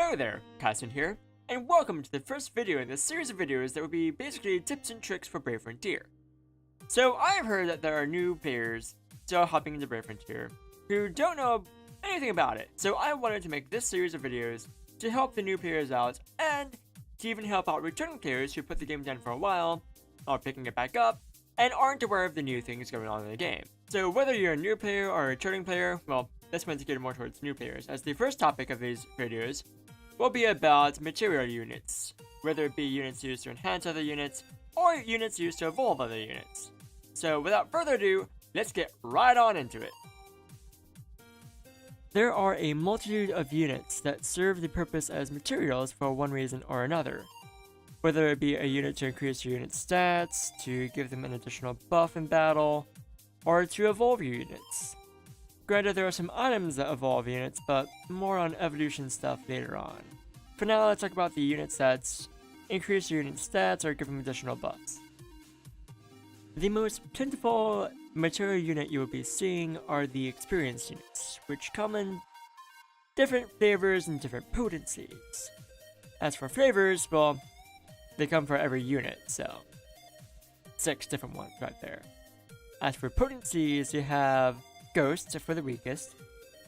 Hello there, Kaisen here, and welcome to the first video in this series of videos that will be basically tips and tricks for Brave Frontier. So I have heard that there are new players still hopping into Brave Frontier who don't know anything about it, so I wanted to make this series of videos to help the new players out and to even help out returning players who put the game down for a while, are picking it back up, and aren't aware of the new things going on in the game. So whether you're a new player or a returning player, well, this one's geared more towards new players, as the first topic of these videos will be about material units, whether it be units used to enhance other units, or units used to evolve other units. So without further ado, let's get right on into it. There are a multitude of units that serve the purpose as materials for one reason or another. Whether it be a unit to increase your unit's stats, to give them an additional buff in battle, or to evolve your units. Granted, there are some items that evolve units, but more on evolution stuff later on. For now, let's talk about the units that increase your unit's stats or give them additional buffs. The most plentiful material unit you will be seeing are the experience units, which come in different flavors and different potencies. As for flavors, well, they come for every unit, so 6 different ones right there. As for potencies, you have Ghosts for the weakest,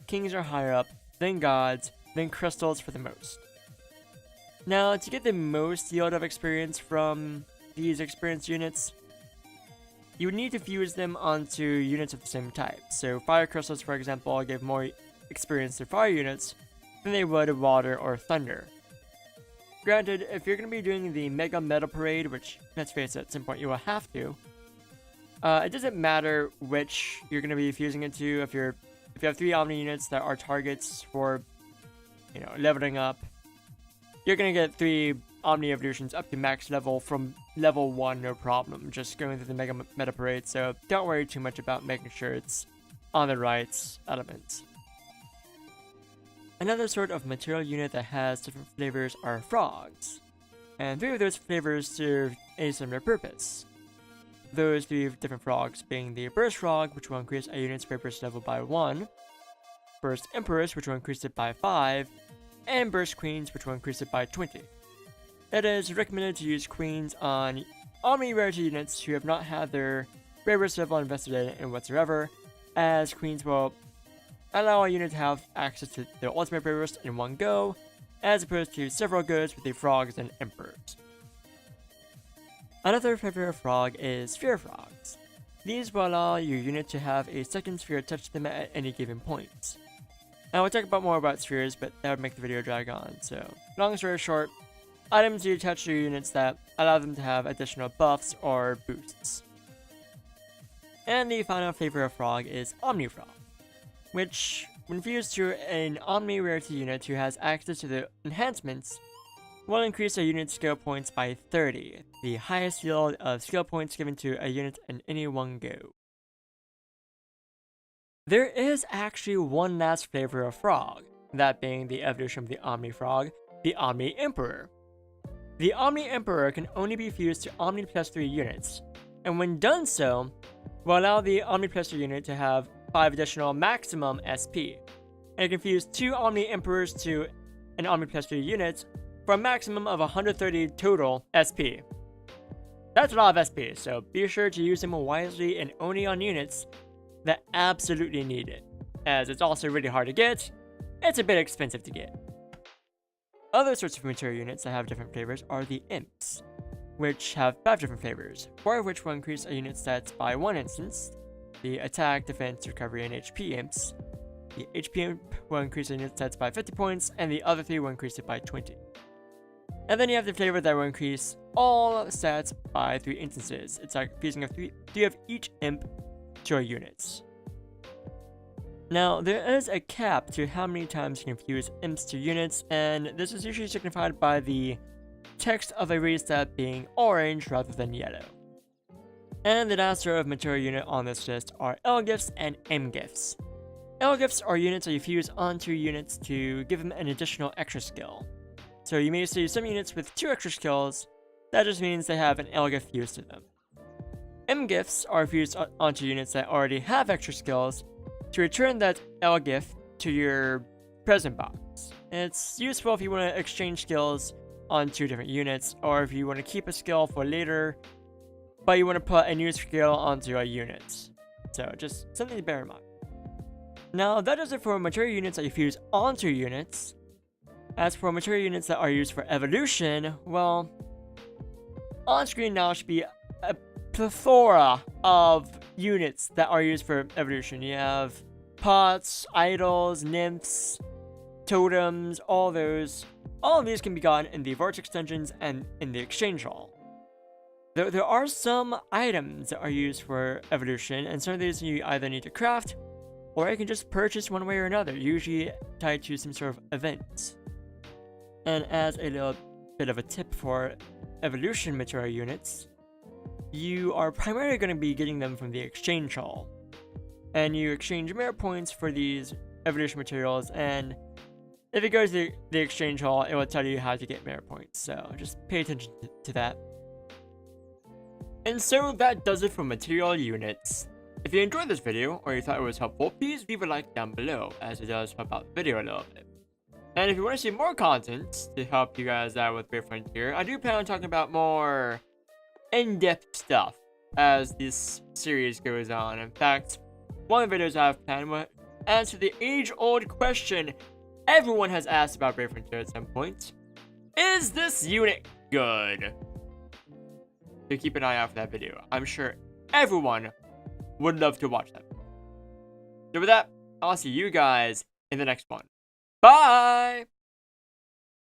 Kings are higher up, then Gods, then Crystals for the most. Now, to get the most yield of experience from these experience units, you would need to fuse them onto units of the same type. So Fire Crystals, for example, give more experience to fire units than they would water or thunder. Granted, if you're going to be doing the Mega Metal Parade, which, let's face it, at some point you will have to, it doesn't matter which you're going to be fusing it to. If you have 3 Omni units that are targets for, leveling up, you're going to get 3 Omni evolutions up to max level from level 1, no problem, just going through the Mega Meta Parade, so don't worry too much about making sure it's on the right elements. Another sort of material unit that has different flavors are frogs, and 3 of those flavors serve a similar purpose. Those 3 different frogs being the Burst Frog, which will increase a unit's burst level by 1, Burst Emperors, which will increase it by 5, and Burst Queens, which will increase it by 20. It is recommended to use Queens on Omni Rarity units who have not had their burst level invested in it whatsoever, as Queens will allow a unit to have access to their ultimate burst in one go, as opposed to several goes with the Frogs and Emperors. Another flavor of frog is Sphere Frogs. These will allow your unit to have a second sphere touch them at any given point. Now we'll talk more about spheres, but that would make the video drag on, so long story short, items you attach to your units that allow them to have additional buffs or boosts. And the final flavor of frog is Omni Frog, which, when fused to an Omni Rarity unit who has access to the enhancements, will increase a unit's skill points by 30, the highest yield of skill points given to a unit in any one go. There is actually one last flavor of frog, that being the evolution of the Omni Frog, the Omni Emperor. The Omni Emperor can only be fused to Omni plus 3 units, and when done so, will allow the Omni plus 3 unit to have 5 additional maximum SP, and it can fuse 2 Omni Emperors to an Omni plus 3 unit for a maximum of 130 total SP. That's a lot of SP, so be sure to use them wisely and only on units that absolutely need it, as it's also really hard to get, it's a bit expensive to get. Other sorts of material units that have different flavors are the Imps, which have 5 different flavors, 4 of which will increase a unit's stats by 1 instance, the Attack, Defense, Recovery, and HP Imps. The HP Imp will increase a unit's stats by 50 points, and the other 3 will increase it by 20. And then you have the flavor that will increase all stats by 3 instances. It's like fusing 3 of each imp to your units. Now, there is a cap to how many times you can fuse imps to units, and this is usually signified by the text of a race stat being orange rather than yellow. And the last sort of material unit on this list are L-Gifts and M-Gifts. L-Gifts are units that you fuse onto units to give them an additional extra skill. So you may see some units with 2 extra skills, that just means they have an L-Gift fused to them. M-Gifts are fused onto units that already have extra skills to return that L-Gift to your present box, It's useful if you want to exchange skills on 2 different units, or if you want to keep a skill for later, but you want to put a new skill onto a unit. So just something to bear in mind. Now that does it for material units that you fuse onto units. As for material units that are used for evolution, well, on screen now should be a plethora of units that are used for evolution. You have pots, idols, nymphs, totems, all of these can be gotten in the vortex dungeons and in the exchange hall. There are some items that are used for evolution, and some of these you either need to craft, or you can just purchase one way or another, usually tied to some sort of event. And as a little bit of a tip for evolution material units, you are primarily going to be getting them from the exchange hall. And you exchange merit points for these evolution materials, and if it goes to the exchange hall, it will tell you how to get merit points, so just pay attention to that. And so that does it for material units. If you enjoyed this video, or you thought it was helpful, please leave a like down below, as it does help out the video a little bit. And if you want to see more content to help you guys out with Brave Frontier, I do plan on talking about more in-depth stuff as this series goes on. In fact, one of the videos I have planned will answer the age-old question everyone has asked about Brave Frontier at some point. Is this unit good? So keep an eye out for that video. I'm sure everyone would love to watch that. So with that, I'll see you guys in the next one. Bye!